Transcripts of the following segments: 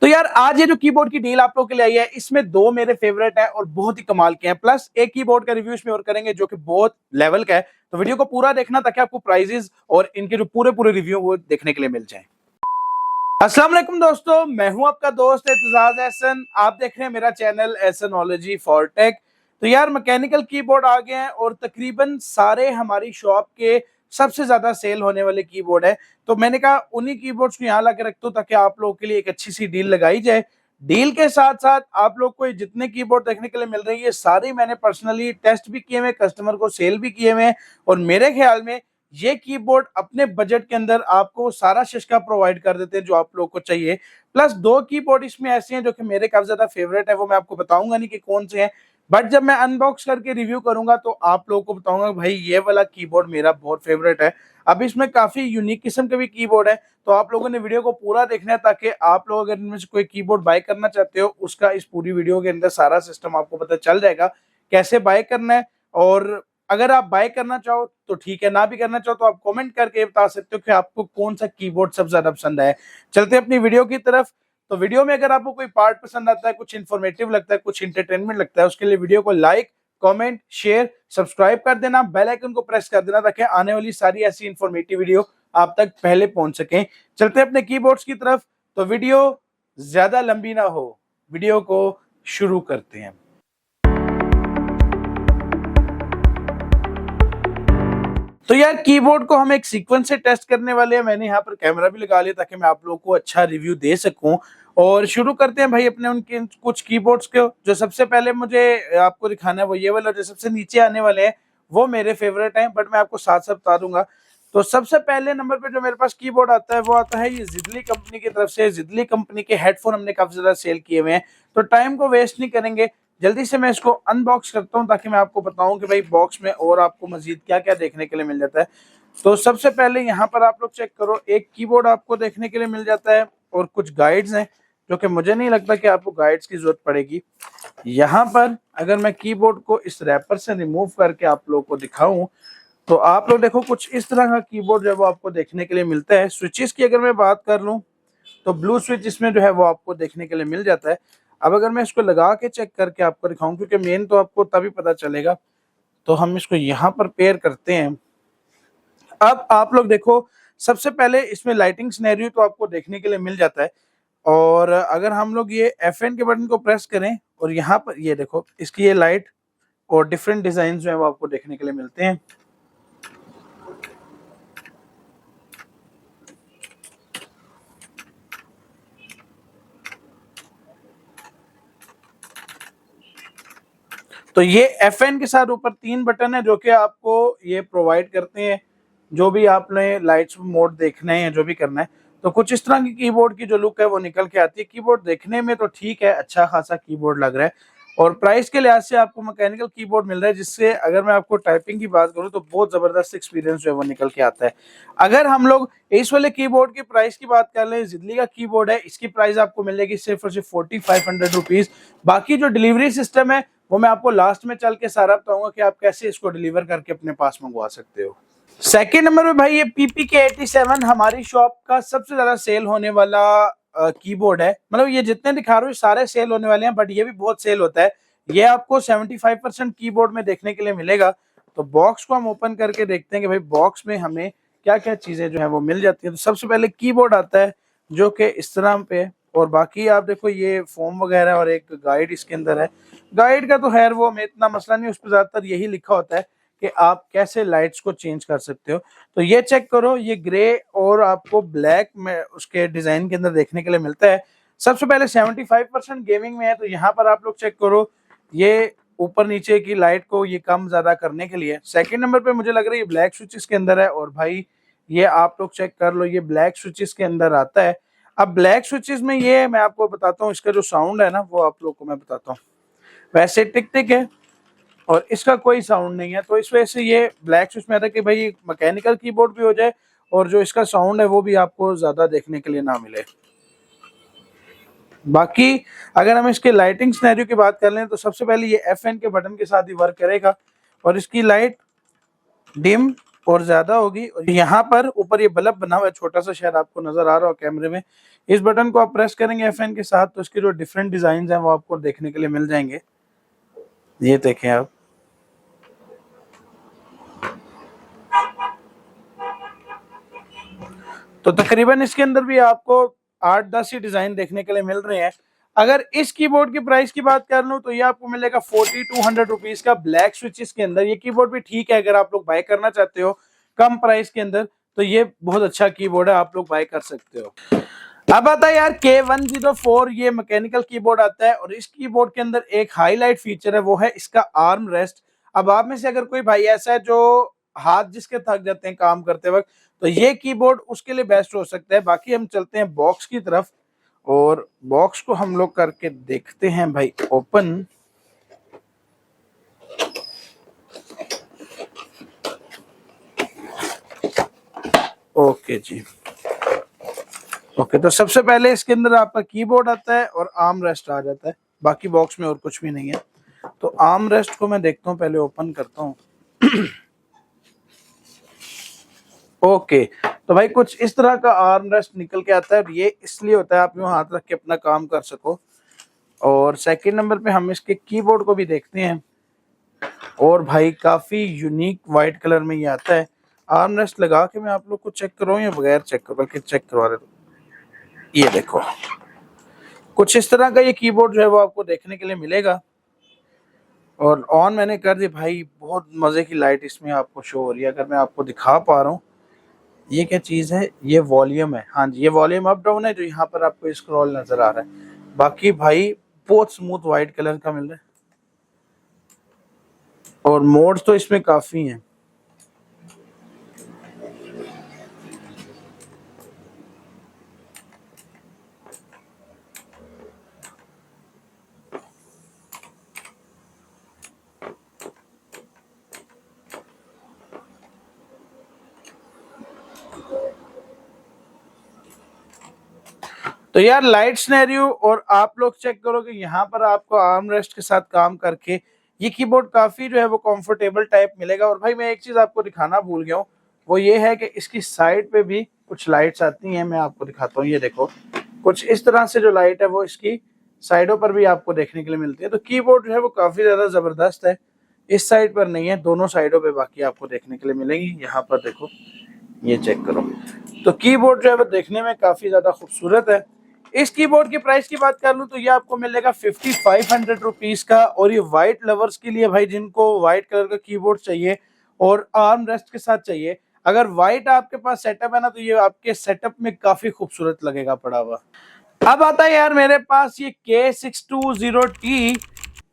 तो यार आज ये जो कीबोर्ड की डील आप लोगों के लिए आई है, इसमें दो मेरे फेवरेट है और बहुत ही कमाल के हैं, प्लस एक कीबोर्ड का रिव्यू इसमें और करेंगे जो कि बहुत लेवल का है। तो वीडियो को पूरा देखना ताकि आपको प्राइजेस और इनके जो पूरे पूरे रिव्यू वो देखने के लिए मिल जाए। अस्सलाम वालेकुम दोस्तों, मैं हूं आपका दोस्त एतजाज एहसन। आप देख रहे हैं मेरा चैनल एहसनोलॉजी फॉर टेक। तो यार मैकेनिकल कीबोर्ड आ गए हैं और तकरीबन सारे हमारी शॉप के सबसे ज्यादा सेल होने वाले कीबोर्ड है। तो मैंने कहा उन्हीं कीबोर्ड्स को यहाँ ला के रख दो ताकि आप लोगों के लिए एक अच्छी सी डील लगाई जाए। डील के साथ साथ आप लोग को जितने कीबोर्ड देखने के लिए मिल रही है सारे मैंने पर्सनली टेस्ट भी किए हुए, कस्टमर को सेल भी किए हुए, और मेरे ख्याल में ये कीबोर्ड अपने बजट के अंदर आपको सारा शिश्का प्रोवाइड कर देते हैं जो आप लोग को चाहिए। प्लस दो कीबोर्ड इसमें ऐसे हैं जो कि मेरे काफी ज्यादा फेवरेट है, वो मैं आपको बताऊंगा नहीं कि कौन से हैं, बट जब मैं अनबॉक्स करके रिव्यू करूंगा तो आप लोगों को बताऊंगा भाई ये वाला कीबोर्ड मेरा बहुत फेवरेट है। अब इसमें काफी यूनिक किस्म के भी कीबोर्ड है, तो आप लोगों ने वीडियो को पूरा देखना है ताकि आप लोग अगर इनमें से कोई कीबोर्ड बाय करना चाहते हो उसका इस पूरी वीडियो के अंदर सारा सिस्टम आपको पता चल जाएगा कैसे बाय करना है। और अगर आप बाय करना चाहो तो ठीक है, ना भी करना चाहो तो आप कमेंट करके बता सकते हो कि आपको कौन सा कीबोर्ड सबसे ज्यादा पसंद आया। चलते हैं अपनी वीडियो की तरफ। तो वीडियो में अगर आपको कोई पार्ट पसंद आता है, कुछ इन्फॉर्मेटिव लगता है, कुछ इंटरटेनमेंट लगता है, उसके लिए वीडियो को लाइक, कमेंट, शेयर, सब्सक्राइब कर देना, बेल आइकन को प्रेस कर देना ताकि आने वाली सारी ऐसी इन्फॉर्मेटिव वीडियो आप तक पहले पहुंच सके। चलते हैं अपने कीबोर्ड्स की तरफ। तो वीडियो ज्यादा लंबी ना हो, वीडियो को शुरू करते हैं। तो यार कीबोर्ड को हम एक सीक्वेंस से टेस्ट करने वाले हैं। मैंने यहाँ पर कैमरा भी लगा लिया ताकि मैं आप लोगों को अच्छा रिव्यू दे सकूं। और शुरू करते हैं भाई अपने उनके कुछ कीबोर्ड्स को। जो सबसे पहले मुझे आपको दिखाना है वो ये वाला, जो सबसे नीचे आने वाले हैं वो मेरे फेवरेट हैं, बट मैं आपको साथ साथ बता दूंगा। तो सबसे पहले नंबर पे जो मेरे पास कीबोर्ड आता है वो आता है ये जिदली कंपनी की तरफ से। जिदली कंपनी के हेडफोन हमने काफी ज्यादा सेल किए हुए हैं, तो टाइम को वेस्ट नहीं करेंगे, जल्दी से मैं इसको अनबॉक्स करता हूं ताकि मैं आपको बताऊं कि भाई बॉक्स में और आपको मजीद क्या क्या देखने के लिए मिल जाता है। तो सबसे पहले यहाँ पर आप लोग चेक करो, एक कीबोर्ड आपको देखने के लिए मिल जाता है और कुछ गाइड्स हैं जो कि मुझे नहीं लगता कि आपको गाइड्स की जरूरत पड़ेगी। यहाँ पर अगर मैं कीबोर्ड को इस रैपर से रिमूव करके आप लोगों को दिखाऊं तो आप लोग देखो कुछ इस तरह का कीबोर्ड जो है वो आपको देखने के लिए मिलता है। स्विचेस की अगर मैं बात कर लूं तो ब्लू स्विच इसमें जो है वो आपको देखने के लिए मिल जाता है। अब अगर मैं इसको लगा के चेक करके आपको दिखाऊं, क्योंकि मेन तो आपको तभी पता चलेगा, तो हम इसको यहाँ पर पेयर करते हैं। अब आप लोग देखो सबसे पहले इसमें लाइटिंग सिनेरियो तो आपको देखने के लिए मिल जाता है। और अगर हम लोग ये FN के बटन को प्रेस करें और यहाँ पर ये देखो इसकी ये लाइट और डिफरेंट डिजाइन जो है वो आपको देखने के लिए मिलते हैं। तो ये FN के साथ ऊपर 3 बटन है जो कि आपको ये प्रोवाइड करते हैं जो भी आपने लाइट्स मोड देखने हैं, जो भी करना है। तो कुछ इस तरह की कीबोर्ड की जो लुक है वो निकल के आती है। कीबोर्ड देखने में तो ठीक है, अच्छा खासा कीबोर्ड लग रहा है, और प्राइस के लिहाज से आपको मैकेनिकल कीबोर्ड मिल रहा है जिससे अगर मैं आपको टाइपिंग की बात करूं तो बहुत जबरदस्त एक्सपीरियंस जो है वो निकल के आता है। अगर हम लोग इस वाले कीबोर्ड की प्राइस की बात कर लें, जिदली का कीबोर्ड है, इसकी प्राइस आपको मिलेगी सिर्फ और सिर्फ 4500 रुपीज। बाकी जो डिलीवरी सिस्टम है वो मैं आपको लास्ट में चल के सारा बताऊंगा कि आप कैसे इसको डिलीवर करके अपने पास मंगवा सकते हो। सेकेंड नंबर में भाई ये PPK87 हमारी शॉप का सबसे ज्यादा सेल होने वाला कीबोर्ड है। मतलब ये जितने दिखा रहे हो सारे सेल होने वाले हैं, बट ये भी बहुत सेल होता है। ये आपको 75% कीबोर्ड में देखने के लिए मिलेगा। तो बॉक्स को हम ओपन करके देखते हैं कि भाई बॉक्स में हमें क्या क्या चीजें जो है वो मिल जाती है। तो सबसे पहले कीबोर्ड आता है जो कि इस तरह पे, और बाकी आप देखो ये फोम वगैरह और एक गाइड इसके अंदर है। गाइड का तो खैर वो हमें इतना मसला नहीं, उस पर ज्यादातर यही लिखा होता है कि आप कैसे लाइट्स को चेंज कर सकते हो। तो ये चेक करो, ये ग्रे और आपको ब्लैक में उसके डिजाइन के अंदर देखने के लिए मिलता है। सबसे पहले 75% गेमिंग में है, तो यहाँ पर आप लोग चेक करो ये ऊपर नीचे की लाइट को ये कम ज्यादा करने के लिए। सेकंड नंबर पे मुझे लग रहा है ये ब्लैक स्विचेस के अंदर है, और भाई ये आप लोग चेक कर लो ये ब्लैक स्विचेस के अंदर आता है। अब ब्लैक स्विचेस में ये मैं आपको बताता हूँ, इसका जो साउंड है ना वो आप लोग को मैं बताता हूँ। वैसे टिक टिक है और इसका कोई साउंड नहीं है, तो इस वजह से ये ब्लैक स्विच में आता है कि भाई मैकेनिकल कीबोर्ड भी हो जाए और जो इसका साउंड है वो भी आपको ज्यादा देखने के लिए ना मिले। बाकी अगर हम इसके लाइटिंग सिनेरियो की बात कर लें तो सबसे पहले ये FN के बटन के साथ ही वर्क करेगा, और इसकी लाइट डिम और ज्यादा होगी। और यहाँ पर ऊपर ये बल्ब बना हुआ है छोटा सा, शायद आपको नजर आ रहा हो कैमरे में। इस बटन को आप प्रेस करेंगे FN के साथ तो इसके जो डिफरेंट डिजाइन हैं वो आपको देखने के लिए मिल जाएंगे। ये देखें आप, तो तकरीबन इसके अंदर भी आपको 8-10 ही डिजाइन देखने के लिए मिल रहे हैं। अगर इस कीबोर्ड की प्राइस की बात कर लूं तो ये आपको मिलेगा 4200 रुपीज का ब्लैक स्विचेस के अंदर। ये कीबोर्ड भी ठीक है, अगर आप लोग बाय करना चाहते हो कम प्राइस के अंदर तो ये बहुत अच्छा कीबोर्ड है, आप लोग बाय कर सकते हो। अब आता है यार K104, ये मैकेनिकल कीबोर्ड आता है और इस कीबोर्ड के अंदर एक हाईलाइट फीचर है, वो है इसका आर्म रेस्ट। अब आप में से अगर कोई भाई ऐसा है जो हाथ जिसके थक जाते हैं काम करते वक्त, तो ये कीबोर्ड उसके लिए बेस्ट हो सकता है। बाकी हम चलते हैं बॉक्स की तरफ और बॉक्स को हम लोग करके देखते हैं भाई ओपन। ओके जी, ओके। तो सबसे पहले इसके अंदर आपका कीबोर्ड आता है और आर्म रेस्ट आ जाता है, बाकी बॉक्स में और कुछ भी नहीं है। तो आर्म रेस्ट को मैं देखता हूँ, पहले ओपन करता हूँ। ओके, तो भाई कुछ इस तरह का आर्म रेस्ट निकल के आता है। ये इसलिए होता है आप यूं हाथ रख के अपना काम कर सको। और सेकंड नंबर पे हम इसके कीबोर्ड को भी देखते हैं और भाई काफी यूनिक व्हाइट कलर में ये आता है। आर्म रेस्ट लगा के मैं आप लोग को चेक करवाऊं या बगैर चेक करो, बल्कि चेक करवा रहे। ये देखो कुछ इस तरह का ये कीबोर्ड जो है वो आपको देखने के लिए मिलेगा। और ऑन मैंने कर दी भाई, बहुत मजे की लाइट इसमें आपको शो हो रही है। अगर मैं आपको दिखा पा रहा हूँ, ये क्या चीज है, ये वॉल्यूम है। हाँ जी, ये वॉल्यूम अप डाउन है जो यहाँ पर आपको स्क्रॉल नजर आ रहा है। बाकी भाई बहुत स्मूथ व्हाइट कलर का मिल रहा है और मोड्स तो इसमें काफी हैं। तो यार लाइट सिनेरियो और आप लोग चेक करो कि यहाँ पर आपको आर्म रेस्ट के साथ काम करके ये कीबोर्ड काफी जो है वो कंफर्टेबल टाइप मिलेगा। और भाई मैं एक चीज आपको दिखाना भूल गया हूँ, वो ये है कि इसकी साइड पे भी कुछ लाइट्स आती हैं। मैं आपको दिखाता हूँ, ये देखो कुछ इस तरह से जो लाइट है वो इसकी साइडों पर भी आपको देखने के लिए मिलती है। तो कीबोर्ड जो है वो काफी ज्यादा जबरदस्त है। इस साइड पर नहीं है, दोनों साइडों पे बाकी आपको देखने के लिए मिलेंगी। यहाँ पर देखो, ये चेक करो। तो कीबोर्ड जो है वो देखने में काफी ज्यादा खूबसूरत है। इस कीबोर्ड की प्राइस की बात कर लूं तो ये आपको मिलेगा 5500 रुपीज का। और ये व्हाइट लवर्स के लिए भाई, जिनको व्हाइट कलर का कीबोर्ड चाहिए और आर्म रेस्ट के साथ चाहिए, अगर व्हाइट आपके पास सेटअप है ना तो ये आपके सेटअप में काफी खूबसूरत लगेगा पड़ा हुआ। अब आता है यार मेरे पास ये K620T।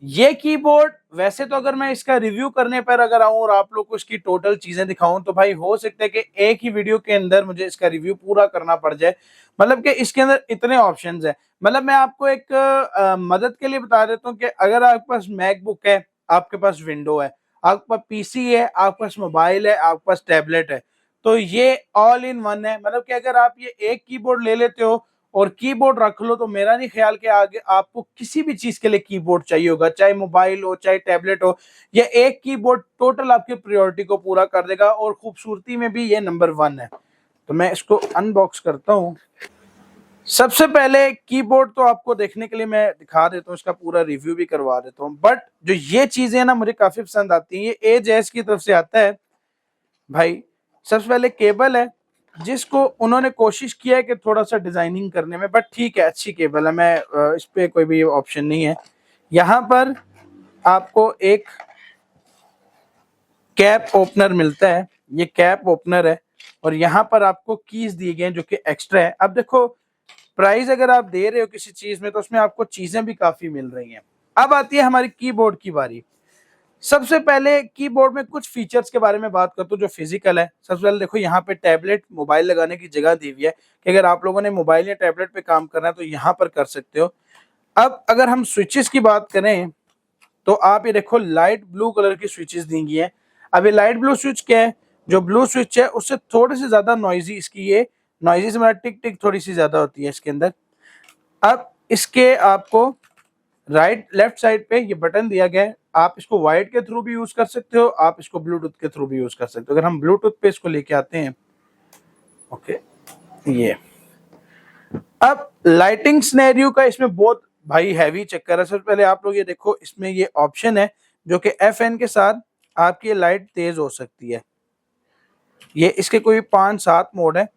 ये कीबोर्ड वैसे तो अगर मैं इसका रिव्यू करने पर अगर आऊं और आप लोग को इसकी टोटल चीजें दिखाऊं तो भाई हो सकता है कि एक ही वीडियो के अंदर मुझे इसका रिव्यू पूरा करना पड़ जाए। मतलब कि इसके अंदर इतने ऑप्शंस हैं। मतलब मैं आपको एक मदद के लिए बता देता हूं कि अगर आपके पास मैकबुक है, आपके पास विंडो है, आपके पास PC है, आपके पास मोबाइल है, आपके पास टैबलेट है, तो ये ऑल इन वन है। मतलब कि अगर आप ये एक कीबोर्ड ले लेते हो और कीबोर्ड रख लो तो मेरा नहीं ख्याल कि आगे आपको किसी भी चीज के लिए कीबोर्ड चाहिए होगा, चाहे मोबाइल हो चाहे टैबलेट हो। ये एक कीबोर्ड टोटल आपकी प्रायोरिटी को पूरा कर देगा और खूबसूरती में भी ये नंबर 1 है। तो मैं इसको अनबॉक्स करता हूँ। सबसे पहले कीबोर्ड तो आपको देखने के लिए मैं दिखा देता हूँ, इसका पूरा रिव्यू भी करवा देता हूँ। बट जो ये चीजें ना मुझे काफी पसंद आती हैं, ये एजेस की तरफ से आता है भाई। सबसे पहले केबल है जिसको उन्होंने कोशिश किया है कि थोड़ा सा डिजाइनिंग करने में, बट ठीक है, अच्छी केबल है। मैं इस पे कोई भी ऑप्शन नहीं है। यहाँ पर आपको एक कैप ओपनर मिलता है, ये कैप ओपनर है। और यहाँ पर आपको कीज दिए गए हैं जो कि एक्स्ट्रा है। अब देखो प्राइस अगर आप दे रहे हो किसी चीज में तो उसमें आपको चीजें भी काफी मिल रही हैं। अब आती है हमारी कीबोर्ड की बारी। सबसे पहले कीबोर्ड में कुछ फीचर्स के बारे में बात करता हूँ जो फिजिकल है। सबसे पहले देखो यहाँ पे टैबलेट मोबाइल लगाने की जगह दी हुई है कि अगर आप लोगों ने मोबाइल या टैबलेट पे काम करना है तो यहाँ पर कर सकते हो। अब अगर हम स्विचेस की बात करें तो आप ये देखो लाइट ब्लू कलर की स्विचेस दी गई है। अब ये लाइट ब्लू स्विच क्या है, जो ब्लू स्विच है उससे थोड़ी सी ज्यादा नॉइजी इसकी, ये नॉइजी से मेरा टिक टिक थोड़ी सी ज्यादा होती है इसके अंदर। अब इसके आपको राइट लेफ्ट साइड पे ये बटन दिया गया है, आप इसको वायर्ड के थ्रू भी यूज कर सकते हो, आप इसको ब्लूटूथ के थ्रू भी यूज कर सकते हो। अगर हम ब्लूटूथ पे इसको लेके आते हैं, ओके, ये अब लाइटिंग सिनेरियो का इसमें बहुत भाई हैवी चक्कर है। सबसे पहले आप लोग ये देखो, इसमें ये ऑप्शन है जो कि FN के साथ आपकी ये लाइट तेज हो सकती है। ये इसके कोई 5-7 मोड है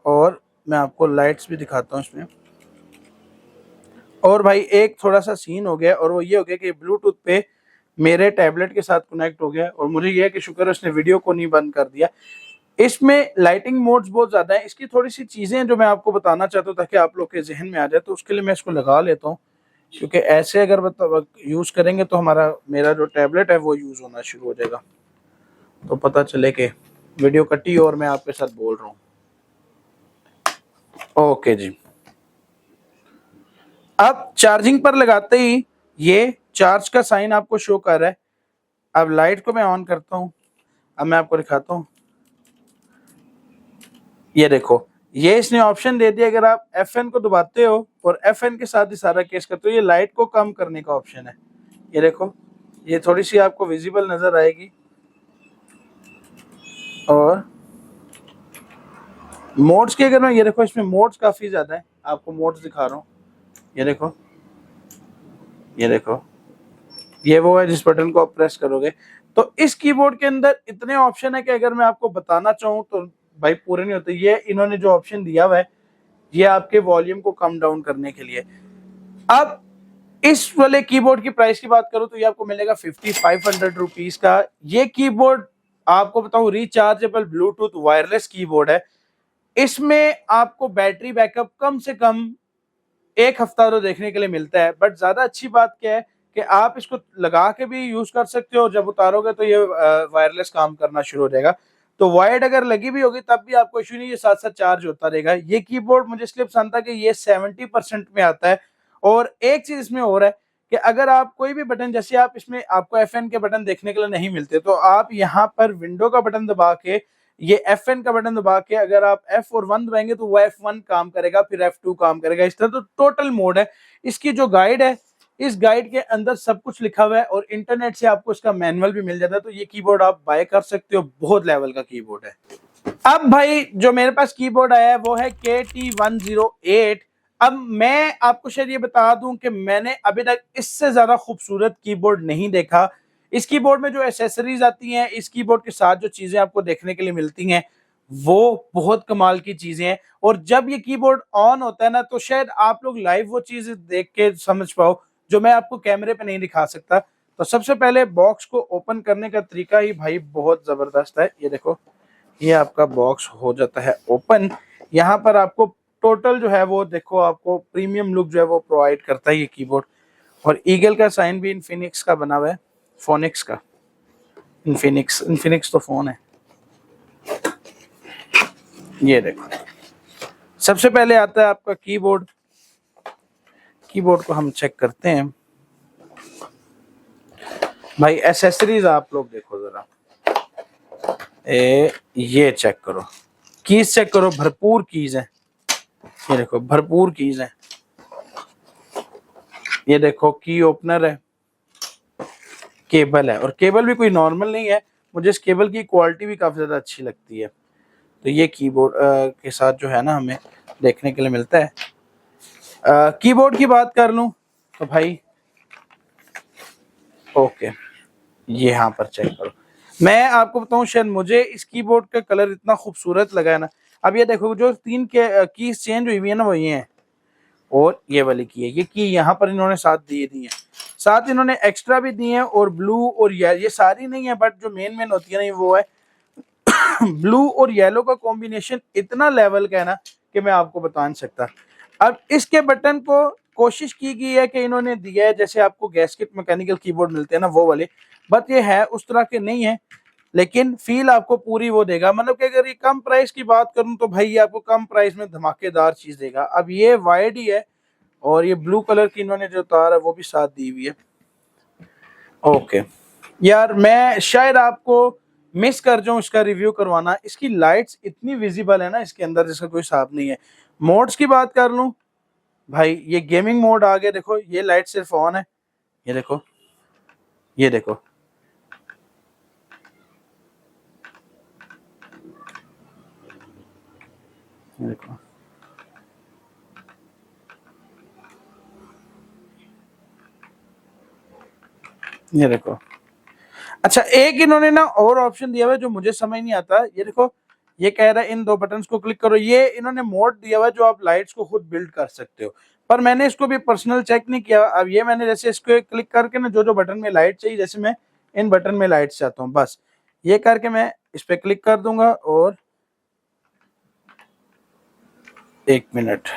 और मैं आपको लाइट्स भी दिखाता हूँ इसमें। और भाई एक थोड़ा सा सीन हो गया और वो ये हो गया कि ब्लूटूथ पे मेरे टैबलेट के साथ कनेक्ट हो गया और मुझे ये है कि शुक्र है उसने वीडियो को नहीं बंद कर दिया। इसमें लाइटिंग मोड्स बहुत ज्यादा है। इसकी थोड़ी सी चीजें हैं जो मैं आपको बताना चाहता हूँ ताकि आप लोग के जहन में आ जाए, तो उसके लिए मैं इसको लगा लेता हूँ, क्योंकि ऐसे अगर यूज करेंगे तो मेरा जो टैबलेट है वो यूज होना शुरू हो जाएगा, तो पता चले कि वीडियो कटी और मैं आपके साथ बोल रहा हूँ। ओके जी, अब चार्जिंग पर लगाते ही ये चार्ज का साइन आपको शो कर रहा है। अब लाइट को मैं ऑन करता हूँ, अब मैं आपको दिखाता हूँ, ये देखो ये इसने ऑप्शन दे दिया, अगर आप FN को दबाते हो और FN के साथ इशारा केस करते हो, ये लाइट को कम करने का ऑप्शन है। ये देखो, ये थोड़ी सी आपको विजिबल नजर आएगी। और मोड्स की अगर मैं, ये देखो इसमें मोड्स काफी ज्यादा है, आपको मोड्स दिखा रहा हूँ। ये देखो, ये देखो, ये वो है जिस बटन को आप प्रेस करोगे तो इस कीबोर्ड के अंदर इतने ऑप्शन है कि अगर मैं आपको बताना चाहूँ तो भाई पूरे नहीं होते। ये इन्होंने जो ऑप्शन दिया हुआ है ये आपके वॉल्यूम को कम डाउन करने के लिए। अब इस वाले कीबोर्ड की प्राइस की बात करूं तो ये आपको मिलेगा 5500 रुपीज का। ये कीबोर्ड आपको बताऊं रिचार्जेबल ब्लूटूथ वायरलेस कीबोर्ड है। इसमें आपको बैटरी बैकअप कम से कम 1 हफ्ता तो देखने के लिए मिलता है। बट ज्यादा अच्छी बात क्या है कि आप इसको लगा के भी यूज कर सकते हो, जब उतारोगे तो ये वायरलेस काम करना शुरू हो जाएगा। तो वायर्ड अगर लगी भी होगी तब भी आपको इश्यू नहीं, ये साथ साथ चार्ज होता रहेगा। ये कीबोर्ड मुझे इसलिए पसंद था कि ये 70% में आता है। और एक चीज इसमें और है कि अगर आप कोई भी बटन, जैसे आप इसमें आपको FN के बटन देखने के लिए नहीं मिलते, तो आप यहाँ पर विंडो का बटन दबा के, ये FN का बटन दबा के अगर आप F और 1 दबाएंगे तो वो F1 काम करेगा, फिर F2 काम करेगा। इस तरह तो टोटल मोड है। इसकी जो गाइड है, इस गाइड के अंदर सब कुछ लिखा हुआ है और इंटरनेट से आपको इसका मैनुअल भी मिल जाता है। तो ये कीबोर्ड आप बाय कर सकते हो, बहुत लेवल का कीबोर्ड है। अब भाई जो मेरे पास कीबोर्ड आया है वो है KT108। अब मैं आपको शायद ये बता दूं कि मैंने अभी तक इससे ज्यादा खूबसूरत कीबोर्ड नहीं देखा। इस कीबोर्ड में जो एसेसरीज आती हैं, इस कीबोर्ड के साथ जो चीजें आपको देखने के लिए मिलती हैं, वो बहुत कमाल की चीजें हैं। और जब ये कीबोर्ड ऑन होता है ना, तो शायद आप लोग लाइव वो चीजें देख के समझ पाओ जो मैं आपको कैमरे पे नहीं दिखा सकता। तो सबसे पहले बॉक्स को ओपन करने का तरीका ही भाई बहुत जबरदस्त है। ये देखो, ये आपका बॉक्स हो जाता है ओपन। यहाँ पर आपको टोटल जो है वो देखो, आपको प्रीमियम लुक जो है वो प्रोवाइड करता है ये कीबोर्ड। और ईगल का साइन भी इन्फिनिक्स का बना हुआ है, फोनिक्स का। इन्फिनिक्स तो फोन है। ये देखो, सबसे पहले आता है आपका कीबोर्ड। कीबोर्ड को हम चेक करते हैं। भाई एसेसरीज आप लोग देखो जरा, ये चेक करो, कीज चेक करो, भरपूर कीज है। ये देखो भरपूर कीज है। ये देखो की ओपनर है, केबल है, और केबल भी कोई नॉर्मल नहीं है, मुझे इस केबल की क्वालिटी भी काफी ज्यादा अच्छी लगती है। तो ये कीबोर्ड के साथ जो है ना हमें देखने के लिए मिलता है। कीबोर्ड की बात कर लूं तो भाई ओके, ये यहाँ पर चेक करो। मैं आपको बताऊं, शायद मुझे इस कीबोर्ड का कलर इतना खूबसूरत लगा है ना। अब ये देखो, जो 3 कीज चेंज हुई है ना वो ये है, और ये वाली की है। ये की यहाँ पर इन्होंने साथ दिए दी है, साथ इन्होंने एक्स्ट्रा भी दिए हैं। और ब्लू और ये सारी नहीं है, बट जो मेन होती है ना वो है ब्लू और येलो का कॉम्बिनेशन इतना लेवल का है ना कि मैं आपको बता नहीं सकता। अब इसके बटन को कोशिश की गई है कि इन्होंने दिया है जैसे आपको गैस्केट मैकेनिकल कीबोर्ड मिलते हैं ना वो वाले, बट ये है उस तरह के नहीं है, लेकिन फील आपको पूरी वो देगा। मतलब कि अगर ये कम प्राइस की बात करूं तो भाई ये आपको कम प्राइस में धमाकेदार चीज देगा। अब ये वाइड ही है और ये ब्लू कलर की इन्होंने जो तार है वो भी साथ दी हुई है। ओके यार, मैं शायद आपको मिस कर जाऊं इसका रिव्यू करवाना। इसकी लाइट्स इतनी विजिबल है ना इसके अंदर, जिसका कोई हिसाब नहीं है। मोड्स की बात कर लूं भाई, ये गेमिंग मोड आ गया। देखो ये लाइट सिर्फ ऑन है, ये देखो ये देखो, ये देखो, ये देखो। अच्छा, एक इन्होंने ना और ऑप्शन दिया हुआ है जो मुझे समझ नहीं आता। ये देखो, ये कह रहा है इन दो बटन्स को क्लिक करो। ये इन्होंने मोड दिया हुआ है जो आप लाइट्स को खुद बिल्ड कर सकते हो, पर मैंने इसको भी पर्सनल चेक नहीं किया। अब ये मैंने जैसे इसको क्लिक करके ना, जो जो बटन में लाइट चाहिए, जैसे मैं इन बटन में लाइट चाहता हूँ, बस ये करके मैं इस पे क्लिक कर दूंगा और 1 मिनट,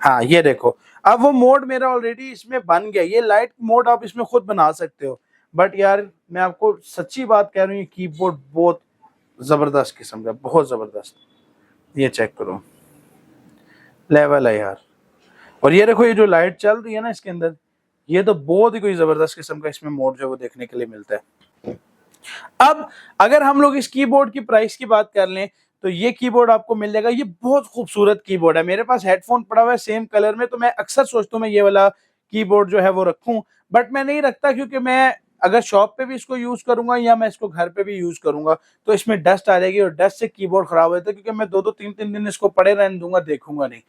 हाँ ये देखो, अब वो मोड मेरा ऑलरेडी इसमें बन गया। ये लाइट मोड आप इसमें खुद बना सकते हो। बट यार मैं आपको सच्ची बात कह रहा हूँ, ये कीबोर्ड बहुत जबरदस्त किस्म का, बहुत जबरदस्त। ये चेक करो, लेवल है यार। और ये देखो, ये जो लाइट चल रही है ना इसके अंदर, ये तो बहुत ही कोई जबरदस्त किस्म का इसमें मोड जो वो देखने के लिए मिलता है। अब अगर हम लोग इस कीबोर्ड की प्राइस की बात कर लें, तो ये कीबोर्ड आपको मिल जाएगा। ये बहुत खूबसूरत कीबोर्ड है। मेरे पास हेडफोन पड़ा हुआ है सेम कलर में, तो मैं अक्सर सोचता हूँ मैं ये वाला कीबोर्ड जो है वो रखूं, बट मैं नहीं रखता, क्योंकि मैं अगर शॉप पे भी इसको यूज करूंगा या मैं इसको घर पे भी यूज करूंगा तो इसमें डस्ट आ जाएगी, और डस्ट से कीबोर्ड खराब हो जाता है, क्योंकि मैं 2-2 3-3 दिन इसको पड़े रहने दूंगा, देखूंगा नहीं।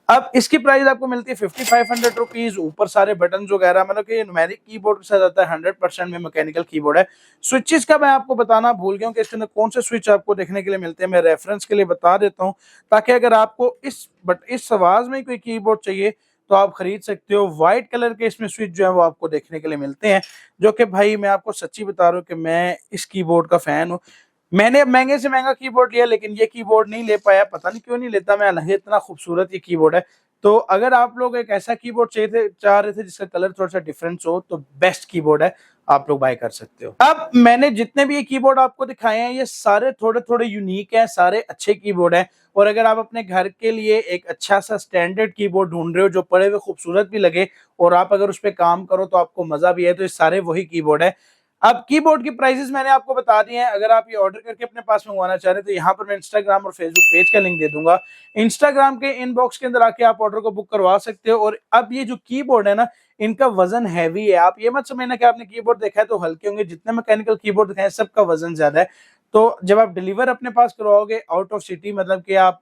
अब इसकी प्राइस आपको मिलती है 5500 रुपीज। ऊपर सारे बटन वगैरह, मतलब कि न्यूमेरिक कीबोर्ड के साथ आता है, 100% में मैकेनिकल कीबोर्ड है। स्विचेस का मैं आपको बताना भूल गया हूँ कि इसके अंदर कौन से स्विच आपको देखने के लिए मिलते हैं। मैं रेफरेंस के लिए बता देता हूँ, ताकि अगर आपको इस आवाज में कोई कीबोर्ड चाहिए तो आप खरीद सकते हो। व्हाइट कलर के इसमें स्विच जो है वो आपको देखने के लिए मिलते हैं, जो कि भाई मैं आपको सच्ची बता रहा हूँ कि मैं इस कीबोर्ड का फैन हूँ। मैंने महंगे से महंगा कीबोर्ड लिया, लेकिन ये कीबोर्ड नहीं ले पाया, पता नहीं क्यों नहीं लेता मैं, अलग इतना खूबसूरत ये कीबोर्ड है। तो अगर आप लोग एक ऐसा कीबोर्ड चाह रहे थे जिसका कलर थोड़ा सा डिफरेंस हो, तो बेस्ट कीबोर्ड है, आप लोग बाय कर सकते हो। अब मैंने जितने भी ये कीबोर्ड आपको दिखाए हैं, ये सारे थोड़े थोड़े यूनिक हैं, सारे अच्छे कीबोर्ड हैं। और अगर आप अपने घर के लिए एक अच्छा सा स्टैंडर्ड कीबोर्ड ढूंढ रहे हो जो पड़े हुए खूबसूरत भी लगे, और आप अगर उस पर काम करो तो आपको मजा भी है, तो ये सारे वही कीबोर्ड है। अब कीबोर्ड की प्राइसेस मैंने आपको बता दी हैं। अगर आप ये ऑर्डर करके अपने पास मंगवाना चाह रहे हैं, तो यहाँ पर मैं इंस्टाग्राम और फेसबुक पेज का लिंक दे दूंगा। इंस्टाग्राम के इनबॉक्स के अंदर आके आप ऑर्डर को बुक करवा सकते हो। और अब ये जो कीबोर्ड है ना, इनका वजन हैवी है। आप ये मत समझना कि आपने कीबोर्ड देखा है तो हल्के होंगे, जितने मैकेनिकल कीबोर्ड दिखाए सबका वजन ज्यादा है। तो जब आप डिलीवर अपने पास करवाओगे आउट ऑफ सिटी, मतलब कि आप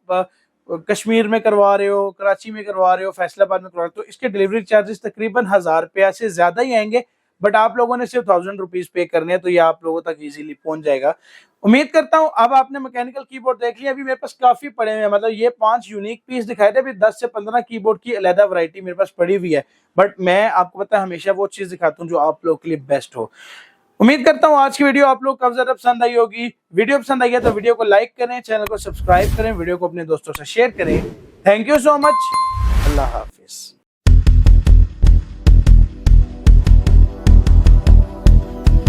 कश्मीर में करवा रहे हो, कराची में करवा रहे हो, फैसलाबाद में करवा रहे हो, तो इसके डिलीवरी चार्जेस तकरीबन 1000 रुपया से ज्यादा ही आएंगे। बट आप लोगों ने सिर्फ 1000 रुपीज पे करने हैं, तो ये आप लोगों तक इजीली पहुंच जाएगा। उम्मीद करता हूं अब आपने मैकेनिकल कीबोर्ड देख लिया। अभी मेरे पास काफी पड़े हुए हैं, मतलब ये 5 यूनिक पीस दिखाए थे, अभी 10 से 15 कीबोर्ड की अलग वैरायटी मेरे पास पड़ी हुई है। बट मैं आपको पता है हमेशा वो चीज दिखाता हूँ जो आप लोगों के लिए बेस्ट हो। उम्मीद करता हूँ आज की वीडियो आप लोग काफी ज्यादा पसंद आई होगी। वीडियो पसंद आई है तो वीडियो को लाइक करें, चैनल को सब्सक्राइब करें, वीडियो को अपने दोस्तों से शेयर करें। Thank you so much. Allah Hafiz.